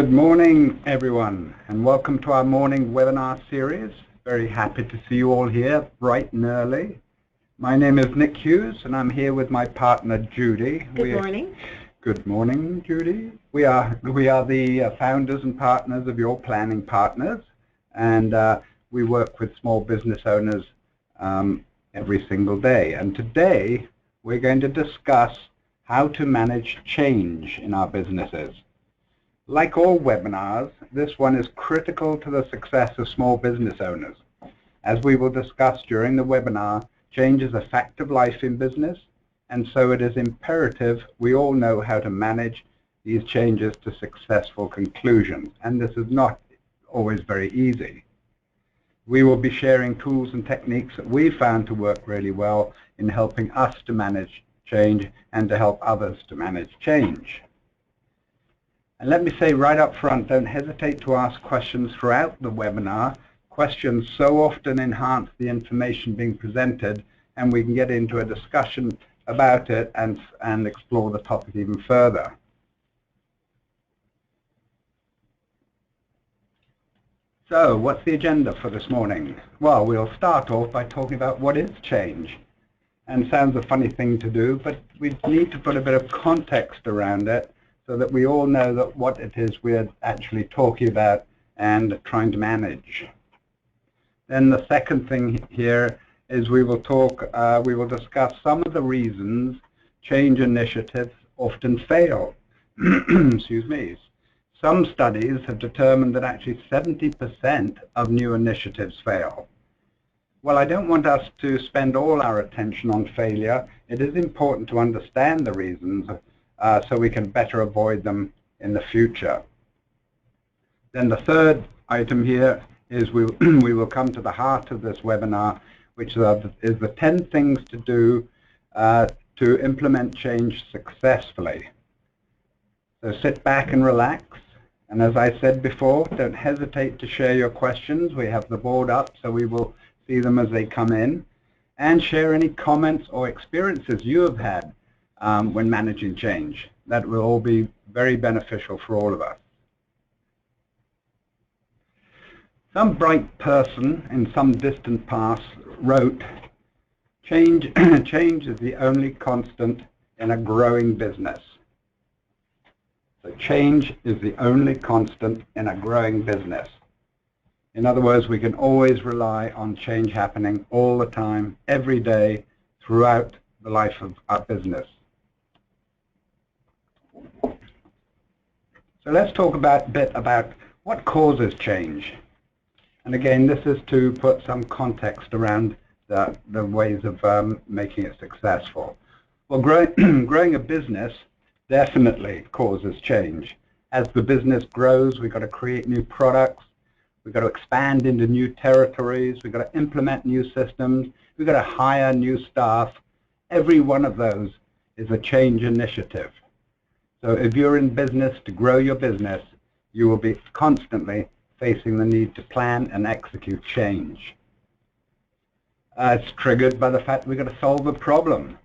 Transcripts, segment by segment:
Good morning, everyone, and welcome to our morning webinar series. Very happy to see you all here bright and early. My name is Nick Hughes, and I'm here with my partner, Judy. Good morning. Good morning, Judy. We are the founders and partners of Your Planning Partners, and we work with small business owners every single day. And today, we're going to discuss how to manage change in our businesses. Like all webinars, this one is critical to the success of small business owners. As we will discuss during the webinar, change is a fact of life in business, and so it is imperative we all know how to manage these changes to successful conclusions, and this is not always very easy. We will be sharing tools and techniques that we found to work really well in helping us to manage change and to help others to manage change. And let me say right up front, don't hesitate to ask questions throughout the webinar. Questions so often enhance the information being presented, and we can get into a discussion about it and explore the topic even further. So, what's the agenda for this morning? Well, we'll start off by talking about what is change. And it sounds a funny thing to do, but we need to put a bit of context around it, so that we all know that what it is we're actually talking about and trying to manage. Then the second thing here is we will discuss some of the reasons change initiatives often fail. Excuse me. Some studies have determined that actually 70% of new initiatives fail. Well, I don't want us to spend all our attention on failure. It is important to understand the reasons so we can better avoid them in the future. Then the third item here is we will come to the heart of this webinar, which is the 10 things to do to implement change successfully. So sit back and relax. And as I said before, don't hesitate to share your questions. We have the board up, so we will see them as they come in. And share any comments or experiences you have had when managing change. That will all be very beneficial for all of us. Some bright person in some distant past wrote, change is the only constant in a growing business. So change is the only constant in a growing business. In other words, we can always rely on change happening all the time, every day, throughout the life of our business. So let's talk a bit about what causes change. And again, this is to put some context around the ways of making it successful. Well, growing a business definitely causes change. As the business grows, we've got to create new products, we've got to expand into new territories, we've got to implement new systems, we've got to hire new staff. Every one of those is a change initiative. So if you're in business to grow your business, you will be constantly facing the need to plan and execute change. It's triggered by the fact we've got to solve a problem.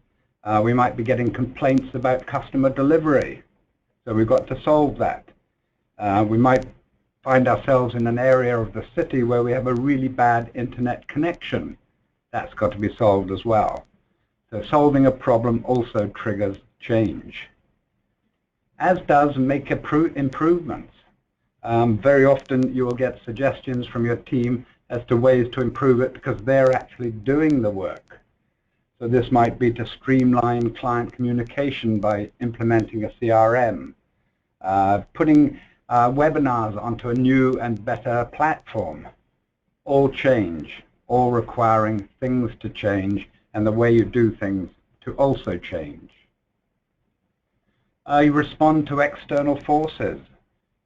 We might be getting complaints about customer delivery, so we've got to solve that. We might find ourselves in an area of the city where we have a really bad internet connection. That's got to be solved as well. So solving a problem also triggers change, as does make improvements. Very often you will get suggestions from your team as to ways to improve it because they're actually doing the work. So this might be to streamline client communication by implementing a CRM, putting webinars onto a new and better platform. All change, all requiring things to change and the way you do things to also change. You respond to external forces.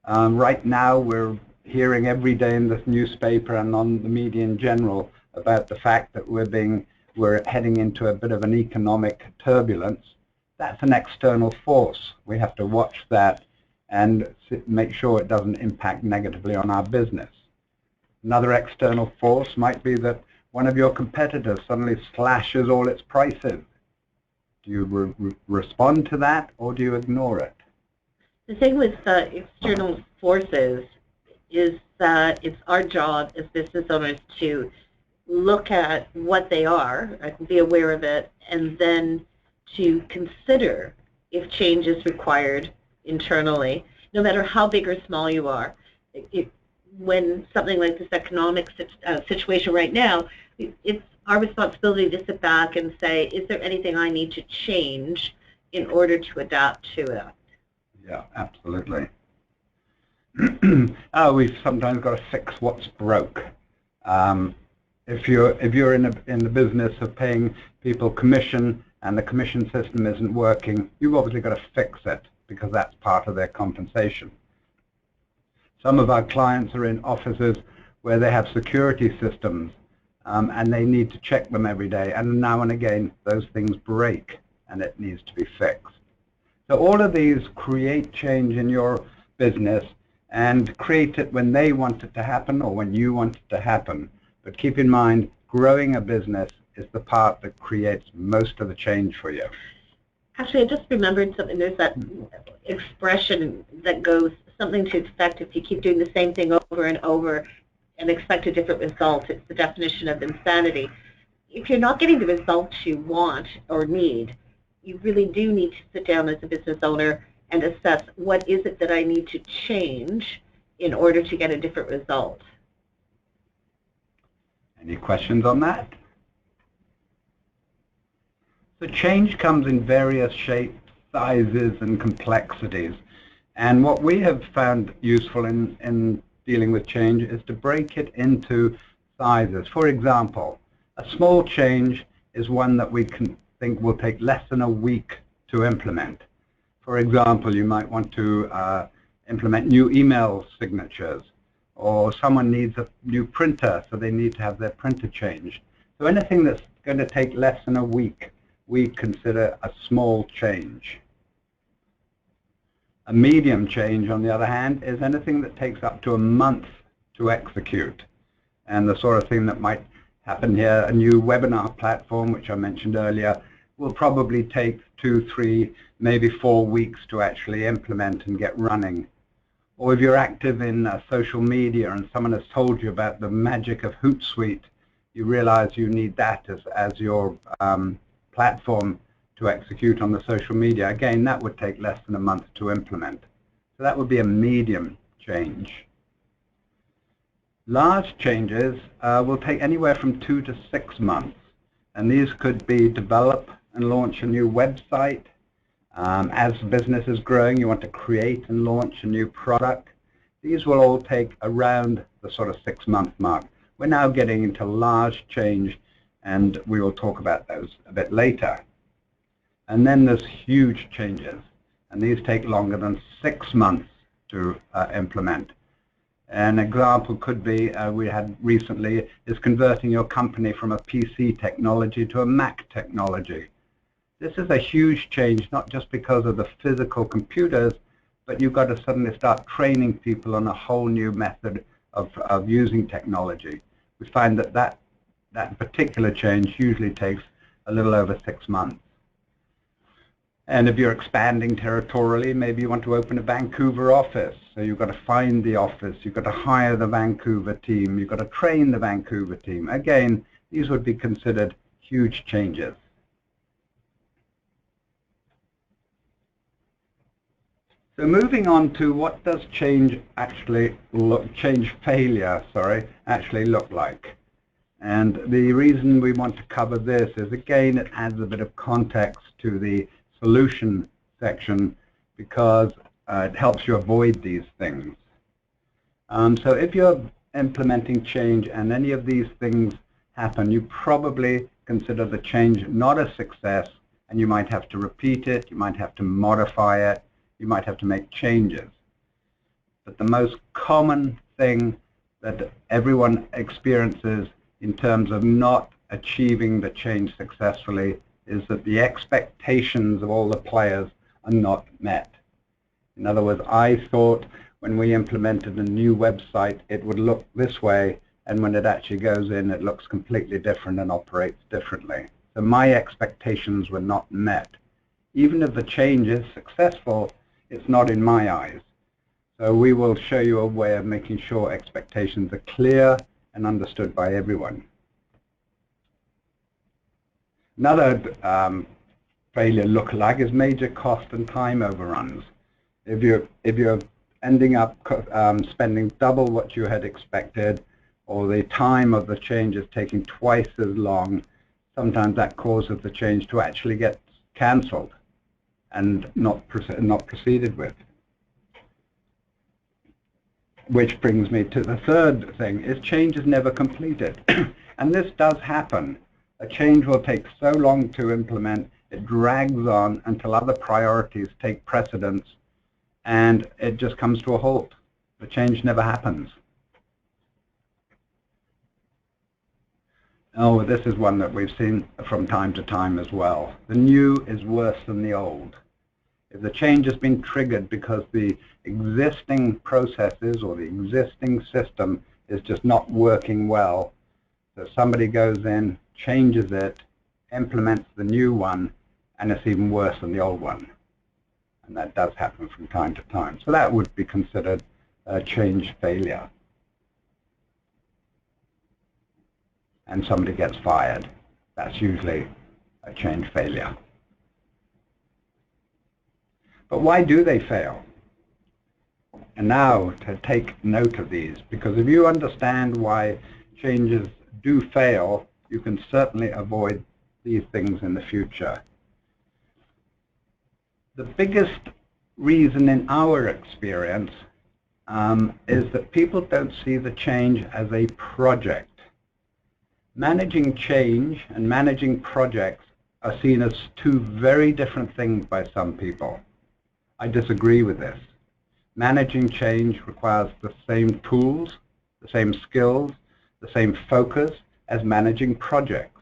Right now we're hearing every day in the newspaper and on the media in general about the fact that we're heading into a bit of an economic turbulence. That's an external force. We have to watch that and make sure it doesn't impact negatively on our business. Another external force might be that one of your competitors suddenly slashes all its prices. Do you respond to that, or do you ignore it? The thing with external forces is that it's our job as business owners to look at what they are, be aware of it, and then to consider if change is required internally, no matter how big or small you are. When something like this economic situation right now, it's our responsibility to sit back and say, is there anything I need to change in order to adapt to it? Yeah, absolutely. We've sometimes got to fix what's broke. If you're in the business of paying people commission and the commission system isn't working, you've obviously got to fix it because that's part of their compensation. Some of our clients are in offices where they have security systems and they need to check them every day, and now and again those things break and it needs to be fixed. So all of these create change in your business and create it when they want it to happen or when you want it to happen. But keep in mind, growing a business is the part that creates most of the change for you. Actually, I just remembered something. There's that expression that goes something to the effect, if you keep doing the same thing over and over and expect a different result, it's the definition of insanity. If you're not getting the results you want or need, you really do need to sit down as a business owner and assess what is it that I need to change in order to get a different result. Any questions on that? So change comes in various shapes, sizes, and complexities. And what we have found useful in dealing with change is to break it into sizes. For example, a small change is one that we can think will take less than a week to implement. For example, you might want to implement new email signatures, or someone needs a new printer, so they need to have their printer changed. So anything that's going to take less than a week, we consider a small change. A medium change, on the other hand, is anything that takes up to a month to execute. And the sort of thing that might happen here, a new webinar platform, which I mentioned earlier, will probably take 2, 3, maybe 4 weeks to actually implement and get running. Or if you're active in social media and someone has told you about the magic of Hootsuite, you realize you need that as your platform to execute on the social media. Again, that would take less than a month to implement. So that would be a medium change. Large changes will take anywhere from 2 to 6 months. And these could be develop and launch a new website. As the business is growing, you want to create and launch a new product. These will all take around the sort of 6-month mark. We're now getting into large change, and we will talk about those a bit later. And then there's huge changes, and these take longer than 6 months to implement. An example could be, we had recently, is converting your company from a PC technology to a Mac technology. This is a huge change, not just because of the physical computers, but you've got to suddenly start training people on a whole new method of using technology. We find that particular change usually takes a little over 6 months. And if you're expanding territorially, maybe you want to open a Vancouver office. So you've got to find the office, you've got to hire the Vancouver team, you've got to train the Vancouver team. Again, these would be considered huge changes. So moving on to what does change failure actually look like. And the reason we want to cover this is, again, it adds a bit of context to the solution section because it helps you avoid these things. So if you're implementing change and any of these things happen, you probably consider the change not a success, and you might have to repeat it, you might have to modify it, you might have to make changes. But the most common thing that everyone experiences in terms of not achieving the change successfully is that the expectations of all the players are not met. In other words, I thought when we implemented a new website it would look this way, and when it actually goes in it looks completely different and operates differently. So my expectations were not met. Even if the change is successful, it's not in my eyes. So we will show you a way of making sure expectations are clear and understood by everyone. Another failure lookalike is major cost and time overruns. If you're ending up spending double what you had expected, or the time of the change is taking twice as long, sometimes that causes the change to actually get cancelled and not proceeded with. Which brings me to the third thing, is change is never completed. And this does happen. A change will take so long to implement, it drags on until other priorities take precedence, and it just comes to a halt. The change never happens. Oh, this is one that we've seen from time to time as well. The new is worse than the old. If the change has been triggered because the existing processes or the existing system is just not working well, so somebody goes in, changes it, implements the new one, and it's even worse than the old one. And that does happen from time to time. So that would be considered a change failure. And somebody gets fired. That's usually a change failure. But why do they fail? And now to take note of these, because if you understand why changes do fail, you can certainly avoid these things in the future. The biggest reason in our experience is that people don't see the change as a project. Managing change and managing projects are seen as two very different things by some people. I disagree with this. Managing change requires the same tools, the same skills, the same focus as managing projects.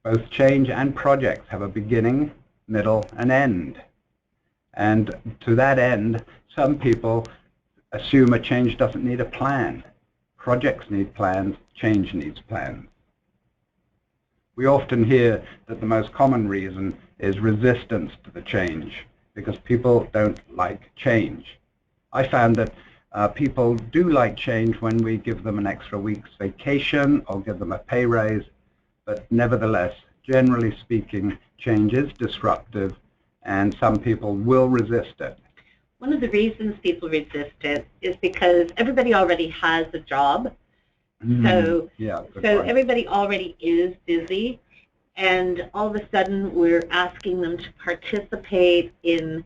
Both change and projects have a beginning, middle, and end. And to that end, some people assume a change doesn't need a plan. Projects need plans, change needs plans. We often hear that the most common reason is resistance to the change, because people don't like change. I found that people do like change when we give them an extra week's vacation or give them a pay raise, but nevertheless, generally speaking, change is disruptive and some people will resist it. One of the reasons people resist it is because everybody already has a job. So everybody already is busy, and all of a sudden we're asking them to participate in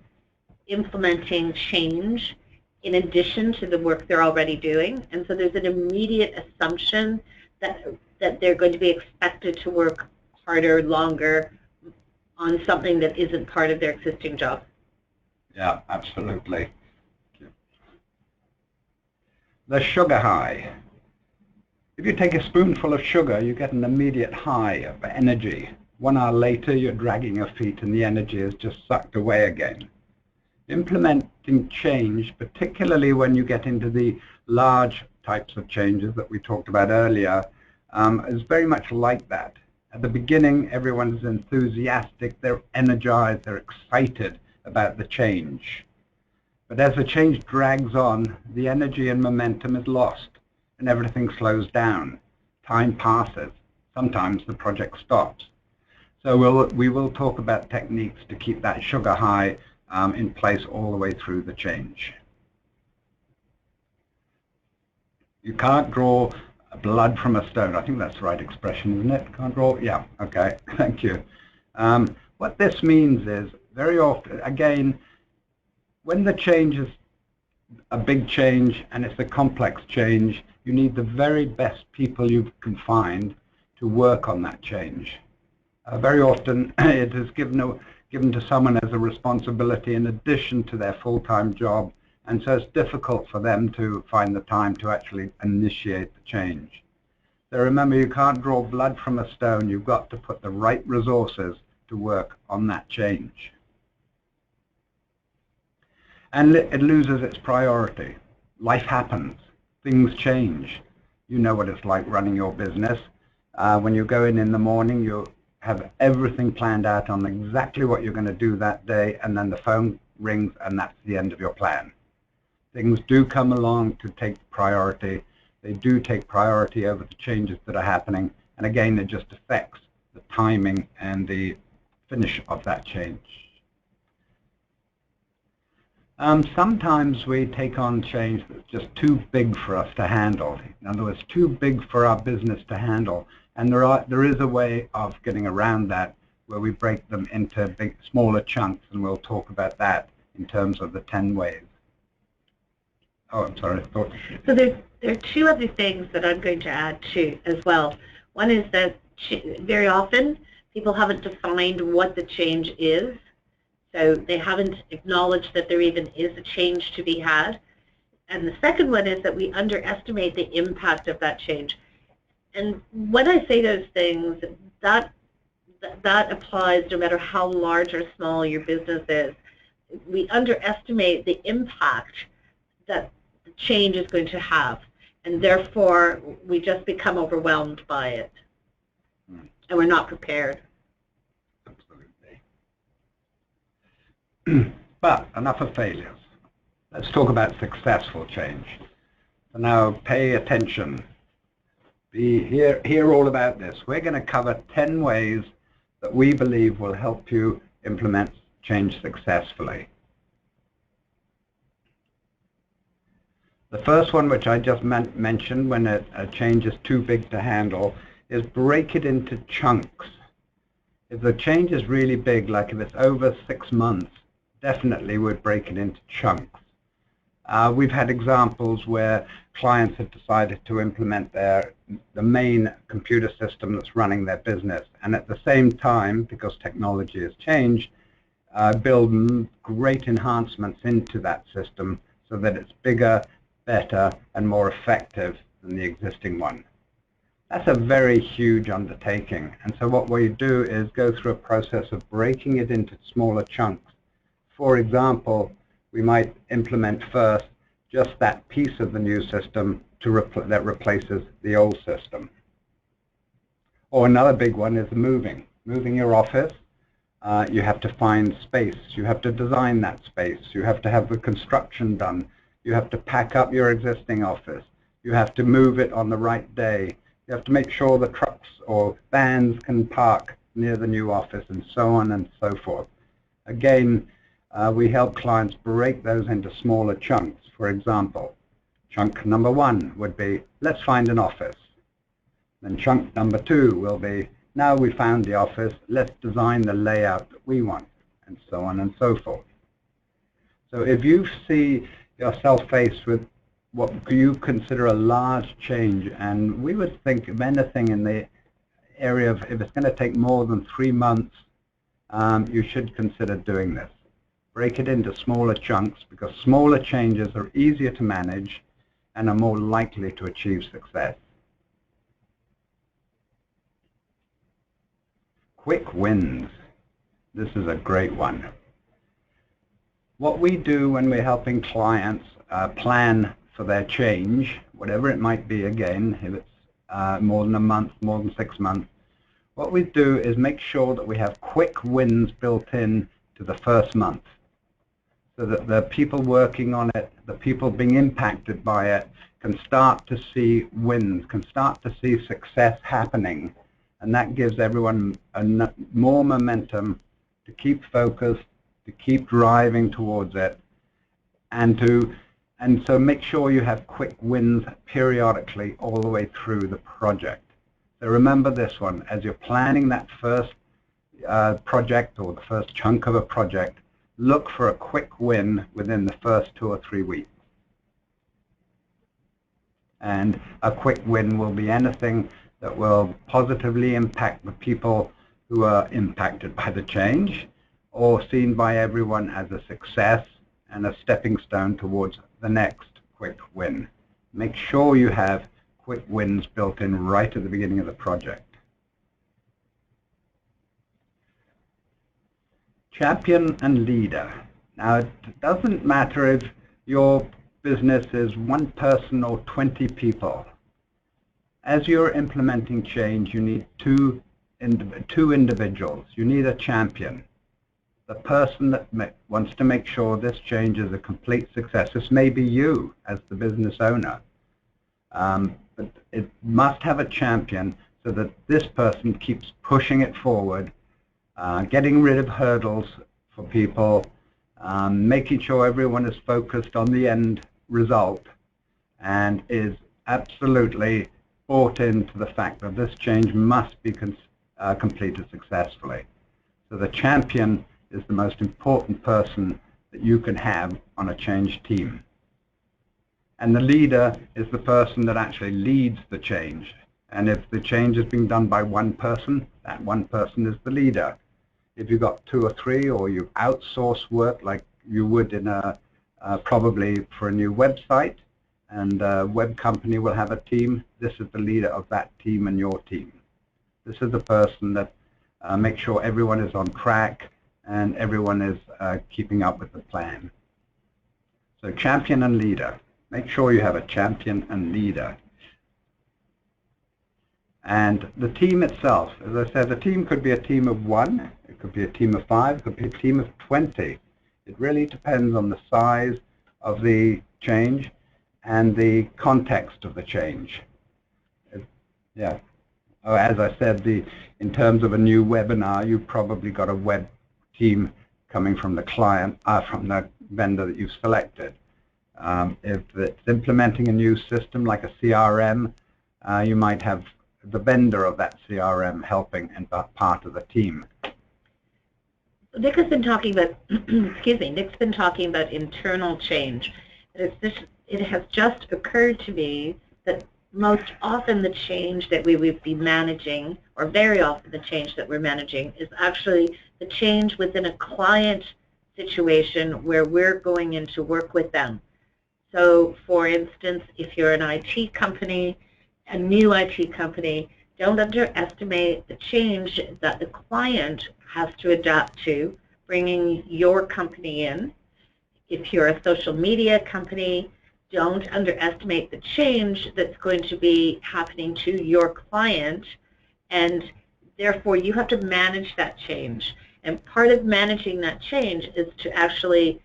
implementing change in addition to the work they're already doing. And so there's an immediate assumption that they're going to be expected to work harder, longer on something that isn't part of their existing job. Yeah, absolutely. The sugar high. If you take a spoonful of sugar, you get an immediate high of energy. 1 hour later, you're dragging your feet and the energy is just sucked away again. Implementing change, particularly when you get into the large types of changes that we talked about earlier, is very much like that. At the beginning, everyone's enthusiastic, they're energized, they're excited about the change. But as the change drags on, the energy and momentum is lost and everything slows down. Time passes. Sometimes the project stops. So we will talk about techniques to keep that sugar high in place all the way through the change. You can't draw blood from a stone. I think that's the right expression, isn't it? Can't draw? Yeah, okay, thank you. What this means is, very often, again, when the change is a big change and it's a complex change, you need the very best people you can find to work on that change. Very often it is given to someone as a responsibility in addition to their full-time job, and so it's difficult for them to find the time to actually initiate the change. So remember, you can't draw blood from a stone. You've got to put the right resources to work on that change. And it loses its priority. Life happens. Things change. You know what it's like running your business. When you go in the morning, you have everything planned out on exactly what you're going to do that day, and then the phone rings and that's the end of your plan. things do come along to take priority. They do take priority over the changes that are happening, and again, it just affects the timing and the finish of that change. Sometimes we take on change that's just too big for us to handle. In other words, too big for our business to handle, and there is a way of getting around that where we break them into smaller chunks, and we'll talk about that in terms of the 10 ways. Oh, I'm sorry. So there are two other things that I'm going to add to as well. One is that very often people haven't defined what the change is, so they haven't acknowledged that there even is a change to be had. And the second one is that we underestimate the impact of that change. And when I say those things, that applies no matter how large or small your business is. We underestimate the impact that the change is going to have, and therefore we just become overwhelmed by it, and we're not prepared. Absolutely. But enough of failures. Let's talk about successful change. So now pay attention. Hear all about this. We're going to cover 10 ways that we believe will help you implement change successfully. The first one, which I just mentioned, when a change is too big to handle, is break it into chunks. If the change is really big, like if it's over 6 months, definitely we'd break it into chunks. We've had examples where clients have decided to implement the main computer system that's running their business, and at the same time, because technology has changed, build great enhancements into that system so that it's bigger, better, and more effective than the existing one. That's a very huge undertaking, and so what we do is go through a process of breaking it into smaller chunks. For example, we might implement first just that piece of the new system that replaces the old system. Or another big one is moving your office. You have to find space. You have to design that space. You have to have the construction done. You have to pack up your existing office. You have to move it on the right day. You have to make sure the trucks or vans can park near the new office, and so on and so forth. Again, we help clients break those into smaller chunks. For example, chunk number 1 would be, let's find an office. Then chunk number 2 will be, now we found the office, let's design the layout that we want, and so on and so forth. So if you see yourself faced with what you consider a large change, and we would think of anything in the area of, if it's going to take more than 3 months, you should consider doing this. Break it into smaller chunks, because smaller changes are easier to manage and are more likely to achieve success. Quick wins. This is a great one. What we do when we're helping clients plan for their change, whatever it might be, again, if it's more than a month, more than 6 months, what we do is make sure that we have quick wins built in to the first month, so that the people working on it, the people being impacted by it, can start to see wins, can start to see success happening, and that gives everyone more momentum to keep focused, to keep driving towards it, and so make sure you have quick wins periodically all the way through the project. So remember this one, as you're planning that first project or the first chunk of a project, look for a quick win within the first 2 or 3 weeks. And a quick win will be anything that will positively impact the people who are impacted by the change, or seen by everyone as a success and a stepping stone towards the next quick win. Make sure you have quick wins built in right at the beginning of the project. Champion and leader. Now, it doesn't matter if your business is 1 person or 20 people. As you're implementing change, you need two individuals. You need a champion. the person that wants to make sure this change is a complete success. This may be you as the business owner, but it must have a champion so that this person keeps pushing it forward, getting rid of hurdles for people, making sure everyone is focused on the end result and is absolutely bought into the fact that this change must be completed successfully. So the champion is the most important person that you can have on a change team. And the leader is the person that actually leads the change. And if the change is being done by one person, that one person is the leader. If you've got 2 or 3, or you outsource work like you would in probably for a new website, and a web company will have a team, this is the leader of that team and your team. This is the person that makes sure everyone is on track and everyone is keeping up with the plan. So champion and leader. Make sure you have a champion and leader. And the team itself, as I said, the team could be a team of 1, it could be a team of 5, it could be a team of 20. It really depends on the size of the change and the context of the change. Yeah. Oh, as I said, in terms of a new webinar, you've probably got a web team coming from the client, from the vendor that you've selected. If it's implementing a new system like a CRM, you might have the vendor of that CRM helping and part of the team. Nick has been talking about, excuse me, Nick's been talking about internal change. It has just occurred to me that most often the change that we would be managing, or very often the change that we're managing, is actually the change within a client situation where we're going in to work with them. So, for instance, if you're an IT company, a new IT company, don't underestimate the change that the client has to adapt to, bringing your company in. If you're a social media company, don't underestimate the change that's going to be happening to your client, and therefore you have to manage that change. And part of managing that change is to actually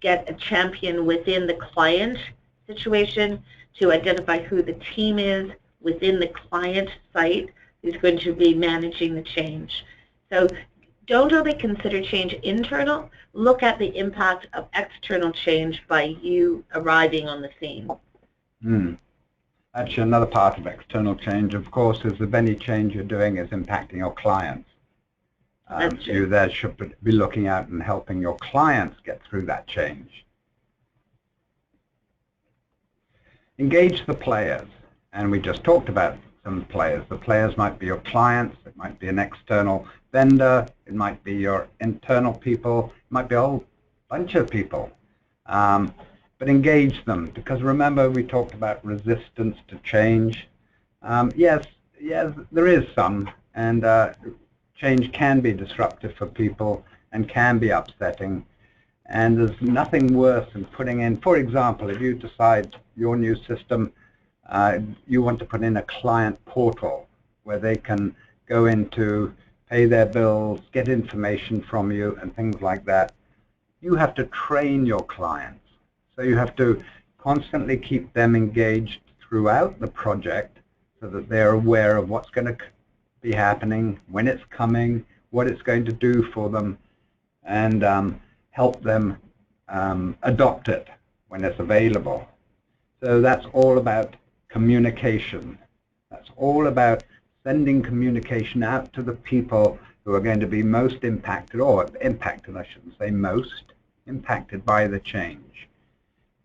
get a champion within the client situation to identify who the team is within the client site who's going to be managing the change. So don't only consider change internal, look at the impact of external change by you arriving on the scene. Actually, another part of external change, of course, is if any change you're doing is impacting your clients. You there should be looking at and helping your clients get through that change. Engage the players, and we just talked about some players. The players might be your clients, it might be an external vendor, it might be your internal people, it might be a whole bunch of people. But engage them, because remember we talked about resistance to change. Yes, there is some, and change can be disruptive for people and can be upsetting. And there's nothing worse than putting in, for example, if you decide your new system, you want to put in a client portal where they can go in to pay their bills, get information from you, and things like that. You have to train your clients. So you have to constantly keep them engaged throughout the project so that they're aware of what's going to be happening, when it's coming, what it's going to do for them, and help them adopt it when it's available. So that's all about communication. That's all about sending communication out to the people who are going to be most impacted, or impacted, I shouldn't say most, impacted by the change.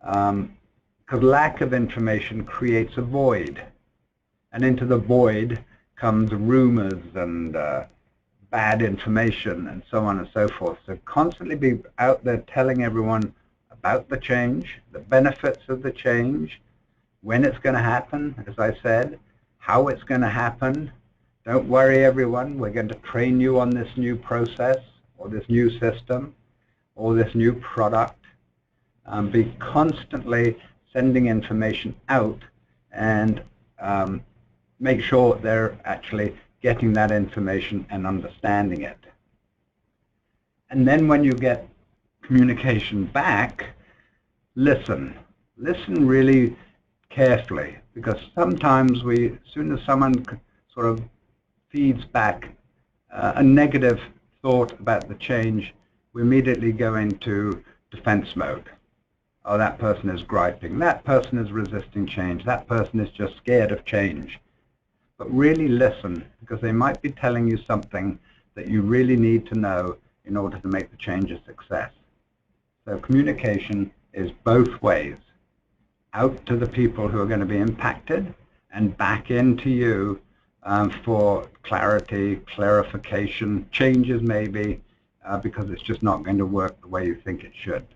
Because lack of information creates a void, and into the void comes rumors and bad information and so on and so forth. So constantly be out there telling everyone about the change, the benefits of the change, when it's going to happen, as I said, how it's going to happen. Don't worry, everyone, we're going to train you on this new process or this new system or this new product. Be constantly sending information out, and make sure they're actually getting that information and understanding it. And then when you get communication back, listen. Listen really carefully, because sometimes as soon as someone sort of feeds back a negative thought about the change, we immediately go into defense mode. Oh, that person is griping, that person is resisting change, that person is just scared of change. But really listen, because they might be telling you something that you really need to know in order to make the change a success. So communication is both ways, out to the people who are going to be impacted and back into you for clarity, clarification, changes maybe, because it's just not going to work the way you think it should.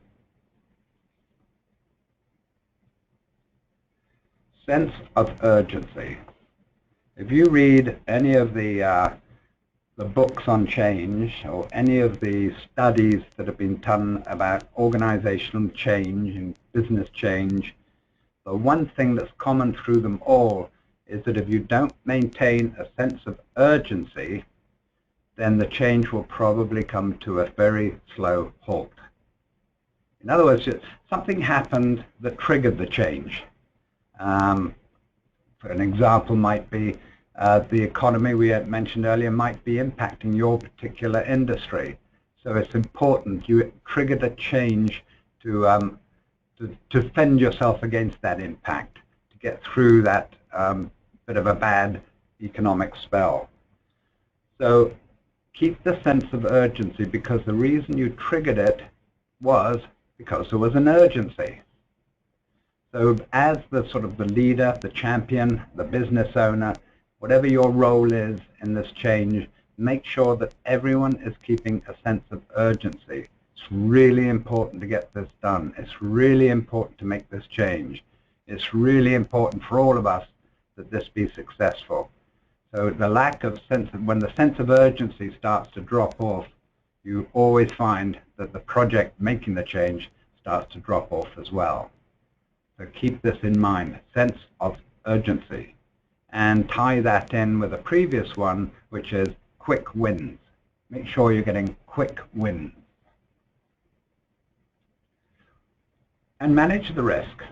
Sense of urgency. If you read any of the books on change or any of the studies that have been done about organizational change and business change, the one thing that's common through them all is that if you don't maintain a sense of urgency, then the change will probably come to a very slow halt. In other words, something happened that triggered the change. For an example might be the economy we had mentioned earlier might be impacting your particular industry. So it's important you triggered a change to defend yourself against that impact, to get through that bit of a bad economic spell. So keep the sense of urgency, because the reason you triggered it was because there was an urgency. So as the sort of the leader, the champion, the business owner, whatever your role is in this change, make sure that everyone is keeping a sense of urgency. It's really important to get this done. It's really important to make this change. It's really important for all of us that this be successful. So the lack of when the sense of urgency starts to drop off, you always find that the project making the change starts to drop off as well. So keep this in mind, sense of urgency, and tie that in with a previous one, which is quick wins. Make sure you're getting quick wins. And manage the risk.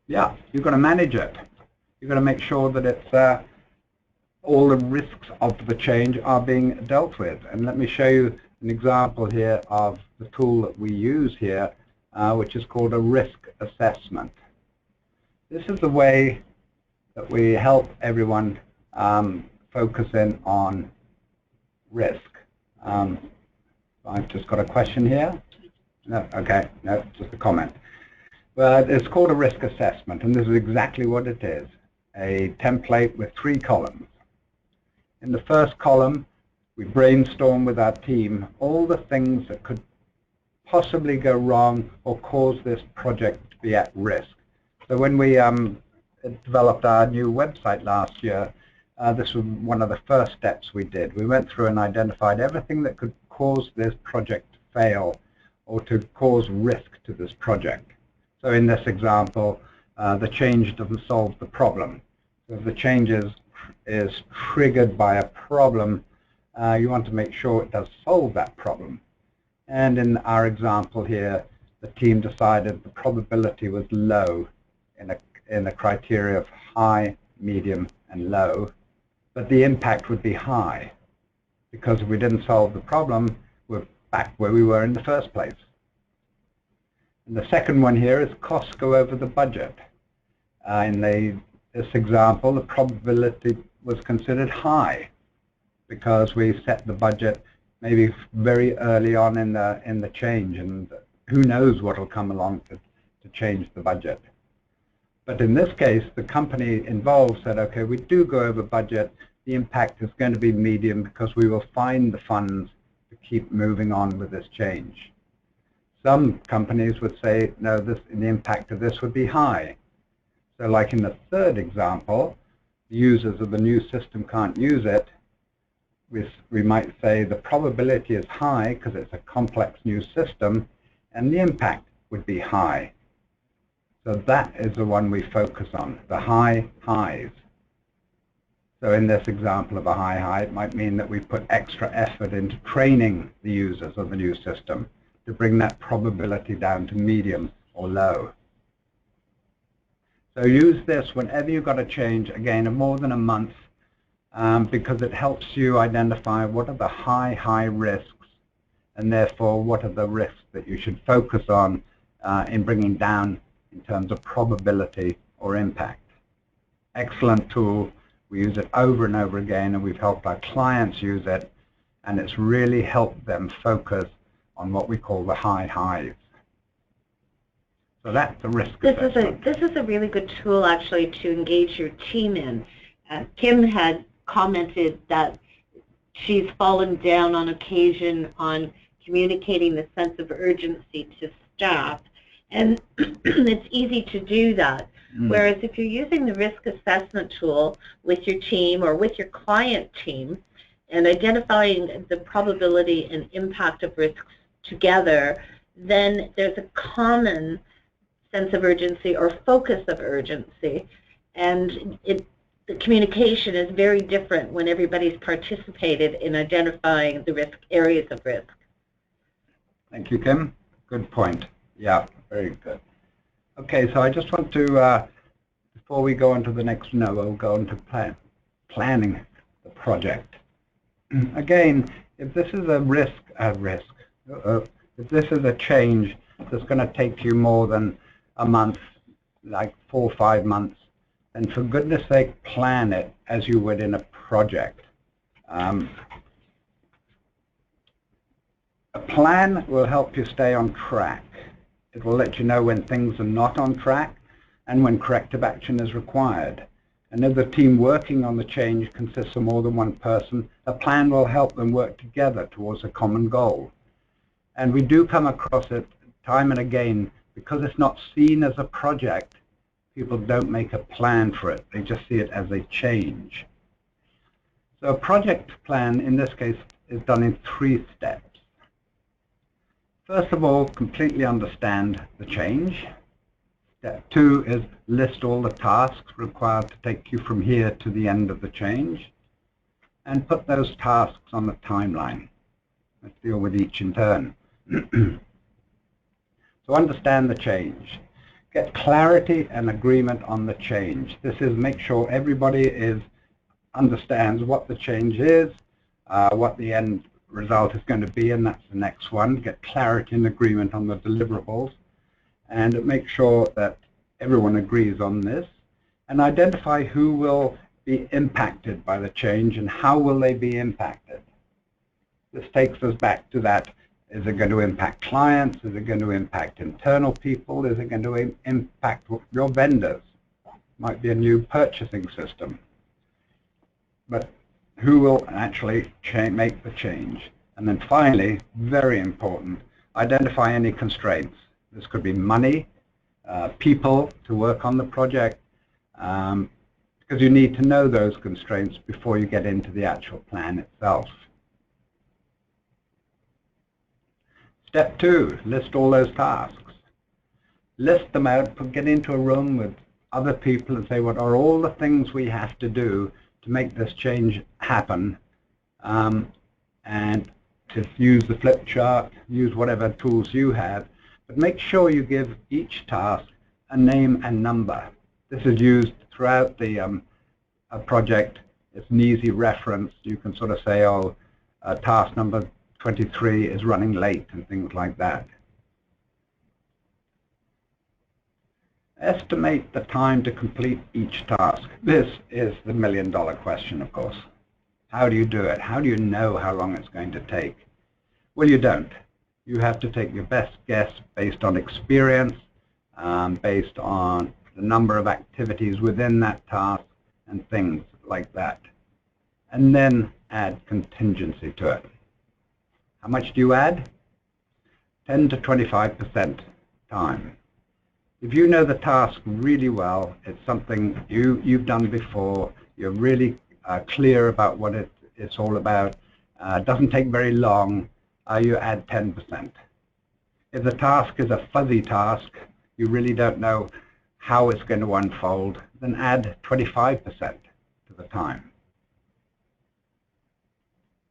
Yeah, you've got to manage it. You've got to make sure that it's all the risks of the change are being dealt with. And let me show you an example here of the tool that we use here, which is called a risk assessment. This is the way that we help everyone focus in on risk. I've just got a question here. No, okay, no, just a comment. Well, it's called a risk assessment, and this is exactly what it is, a template with 3 columns. In the first column, we brainstorm with our team all the things that could possibly go wrong or cause this project to be at risk. So when we developed our new website last year, this was one of the first steps we did. We went through and identified everything that could cause this project to fail or to cause risk to this project. So in this example, the change doesn't solve the problem. So if the change is triggered by a problem, you want to make sure it does solve that problem. And in our example here, the team decided the probability was low in the criteria of high, medium, and low, but the impact would be high, because if we didn't solve the problem, we're back where we were in the first place. And the second one here is costs go over the budget. In this example, the probability was considered high because we set the budget maybe very early on in the change, and who knows what will come along to change the budget. But in this case, the company involved said, okay, we do go over budget. The impact is going to be medium because we will find the funds to keep moving on with this change. Some companies would say, no, the impact of this would be high. So like in the third example, the users of the new system can't use it. We might say the probability is high because it's a complex new system, and the impact would be high. So that is the one we focus on, the high highs. So in this example of a high, it might mean that we put extra effort into training the users of the new system to bring that probability down to medium or low. So use this whenever you've got a change, again, of more than a month, because it helps you identify what are the high risks, and therefore what are the risks that you should focus on in bringing down in terms of probability or impact. Excellent tool. We use it over and over again, and we've helped our clients use it, and it's really helped them focus on what we call the highs. So that's the risk assessment. This is a really good tool, actually, to engage your team in. Kim had commented that she's fallen down on occasion on communicating the sense of urgency to staff, and it's easy to do that. Whereas if you're using the risk assessment tool with your team or with your client team and identifying the probability and impact of risks together, then there's a common sense of urgency or focus of urgency, and the communication is very different when everybody's participated in identifying the areas of risk. Thank you, Kim. Good point. Yeah, very good. Okay, so I just want to, before we go on to the next we'll go on to planning the project. Again, if this is if this is a change that's going to take you more than a month, like 4 or 5 months, then for goodness sake, plan it as you would in a project. A plan will help you stay on track. It will let you know when things are not on track and when corrective action is required. And if the team working on the change consists of more than one person, a plan will help them work together towards a common goal. And we do come across it time and again, because it's not seen as a project, people don't make a plan for it. They just see it as a change. So a project plan, in this case, is done in 3 steps. First of all, completely understand the change. Step 2 is list all the tasks required to take you from here to the end of the change, and put those tasks on the timeline. Let's deal with each in turn. So understand the change. Get clarity and agreement on the change. This is make sure everybody understands what the change is, what the end result is going to be, and that's the next one. Get clarity and agreement on the deliverables, and make sure that everyone agrees on this, and identify who will be impacted by the change and how will they be impacted. This takes us back to that. Is it going to impact clients? Is it going to impact internal people? Is it going to impact your vendors? Might be a new purchasing system. But who will actually make the change? And then finally, very important, identify any constraints. This could be money, people to work on the project, because you need to know those constraints before you get into the actual plan itself. Step 2, list all those tasks. List them out, get into a room with other people and say, what are all the things we have to do to make this change happen, and to use the flip chart, use whatever tools you have, but make sure you give each task a name and number. This is used throughout the project. It's an easy reference. You can sort of say, oh, task number 23 is running late and things like that. Estimate the time to complete each task. This is the million-dollar question, of course. How do you do it? How do you know how long it's going to take? Well, you don't. You have to take your best guess based on experience, based on the number of activities within that task, and things like that. And then add contingency to it. How much do you add? 10 to 25% time. If you know the task really well, it's something you've done before, you're really clear about what it's all about, doesn't take very long, you add 10%. If the task is a fuzzy task, you really don't know how it's going to unfold, then add 25% to the time.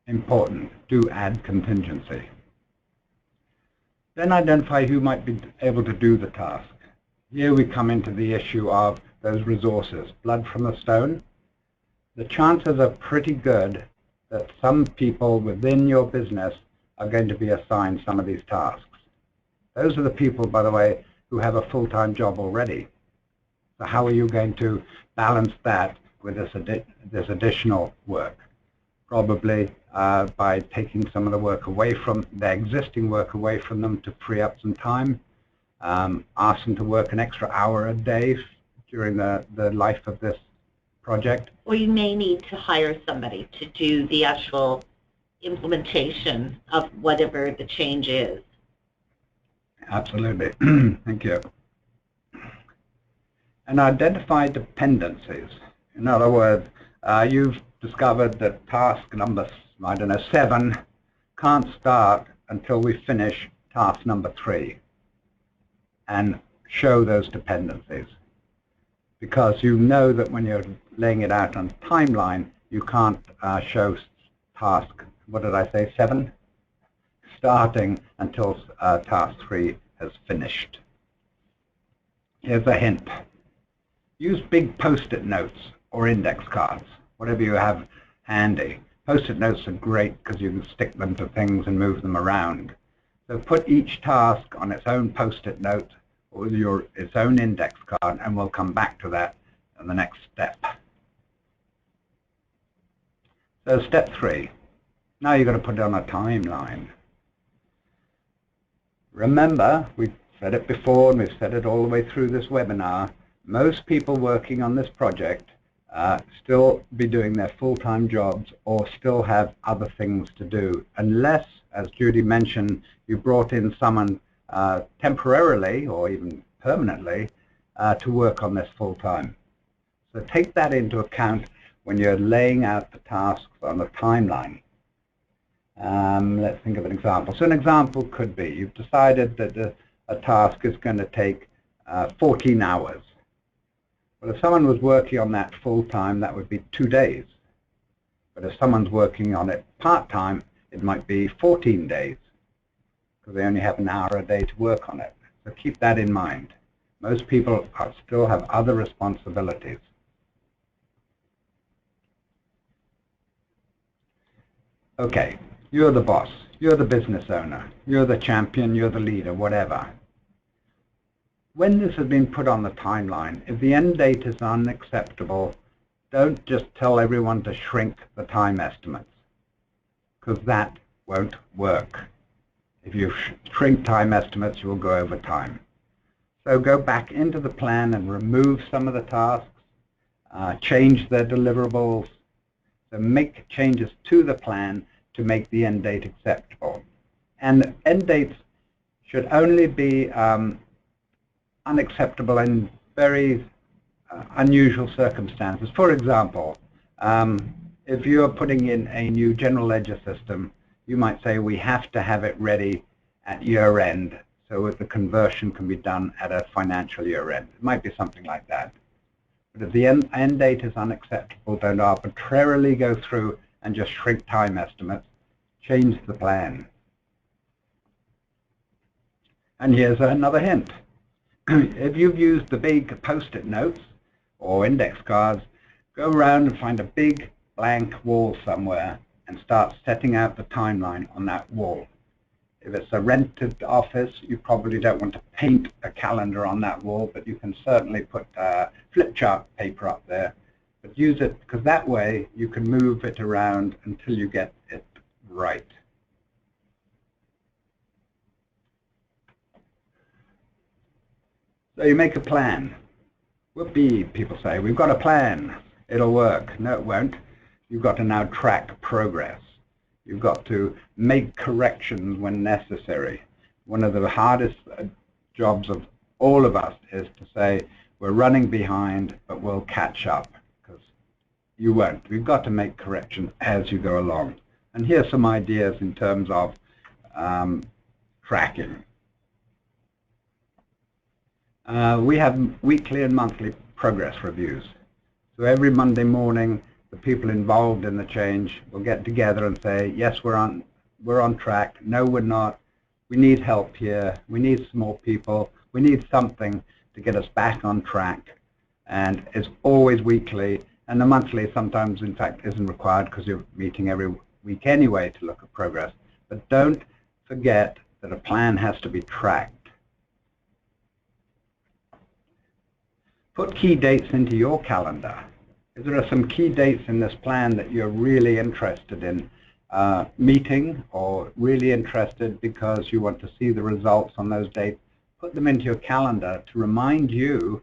important. Do add contingency. Then identify who might be able to do the task. Here we come into the issue of those resources. Blood from a stone. The chances are pretty good that some people within your business are going to be assigned some of these tasks. Those are the people, by the way, who have a full-time job already. So how are you going to balance that with this additional work? Probably by taking some of the work away from their existing work away from them to free up some time. Ask them to work an extra hour a day during the life of this project. Or you may need to hire somebody to do the actual implementation of whatever the change is. Absolutely. Thank you. And identify dependencies. In other words, you've discovered that task number, 7 can't start until we finish task number 3 and show those dependencies. Because you know that when you're laying it out on a timeline, you can't show task, what did I say, 7? Starting until task 3 has finished. Here's a hint. Use big post-it notes or index cards, whatever you have handy. Post-it notes are great because you can stick them to things and move them around. So put each task on its own post-it note or its own index card, and we'll come back to that in the next step. So step 3. Now you've got to put it on a timeline. Remember, we've said it before and we've said it all the way through this webinar, most people working on this project still be doing their full-time jobs or still have other things to do, unless, as Judy mentioned, you brought in someone temporarily or even permanently to work on this full-time. So take that into account when you're laying out the tasks on the timeline. Let's think of an example. So an example could be you've decided that a task is going to take 14 hours. Well, if someone was working on that full-time, that would be 2 days. But if someone's working on it part-time, it might be 14 days, because they only have an hour a day to work on it. So keep that in mind. Most people still have other responsibilities. Okay, you're the boss, you're the business owner, you're the champion, you're the leader, whatever. When this has been put on the timeline, if the end date is unacceptable, don't just tell everyone to shrink the time estimates, because that won't work. If you shrink time estimates, you will go over time. So go back into the plan and remove some of the tasks, change their deliverables, so make changes to the plan to make the end date acceptable. And end dates should only be unacceptable in very unusual circumstances. For example, if you're putting in a new general ledger system, you might say we have to have it ready at year end so that the conversion can be done at a financial year end. It might be something like that. But if the end date is unacceptable, don't arbitrarily go through and just shrink time estimates. Change the plan. And here's another hint. If you've used the big post-it notes or index cards, go around and find a big blank wall somewhere and start setting out the timeline on that wall. If it's a rented office, you probably don't want to paint a calendar on that wall, but you can certainly put flip chart paper up there. But use it, because that way you can move it around until you get it right. So you make a plan. Whoopee, people say, we've got a plan. It'll work. No, it won't. You've got to now track progress. You've got to make corrections when necessary. One of the hardest jobs of all of us is to say, we're running behind, but we'll catch up, because you won't. We've got to make corrections as you go along. And here's some ideas in terms of tracking. We have weekly and monthly progress reviews. So every Monday morning, the people involved in the change will get together and say, yes, we're on track. No, we're not. We need help here. We need some more people. We need something to get us back on track. And it's always weekly, and the monthly sometimes, in fact, isn't required because you're meeting every week anyway to look at progress. But don't forget that a plan has to be tracked. Put key dates into your calendar. If there are some key dates in this plan that you're really interested in meeting, or really interested because you want to see the results on those dates, put them into your calendar to remind you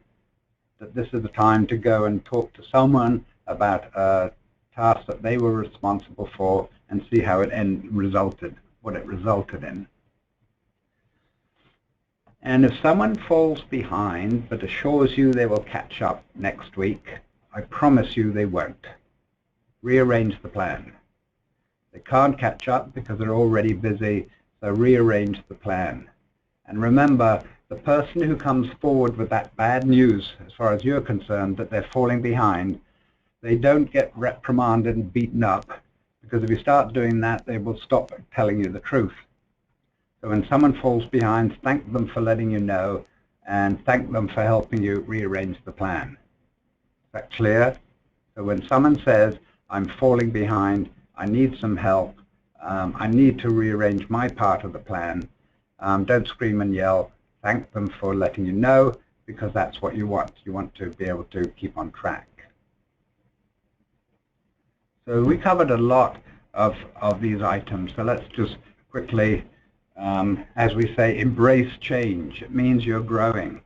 that this is the time to go and talk to someone about a task that they were responsible for and see how it what it resulted in. And if someone falls behind but assures you they will catch up next week, I promise you they won't. Rearrange the plan. They can't catch up because they're already busy, so rearrange the plan. And remember, the person who comes forward with that bad news, as far as you're concerned, that they're falling behind, they don't get reprimanded and beaten up, because if you start doing that, they will stop telling you the truth. So when someone falls behind, thank them for letting you know, and thank them for helping you rearrange the plan. Is that clear? So when someone says, I'm falling behind, I need some help, I need to rearrange my part of the plan, don't scream and yell. Thank them for letting you know, because that's what you want. You want to be able to keep on track. So we covered a lot of these items. So let's just quickly, as we say, embrace change. It means you're growing.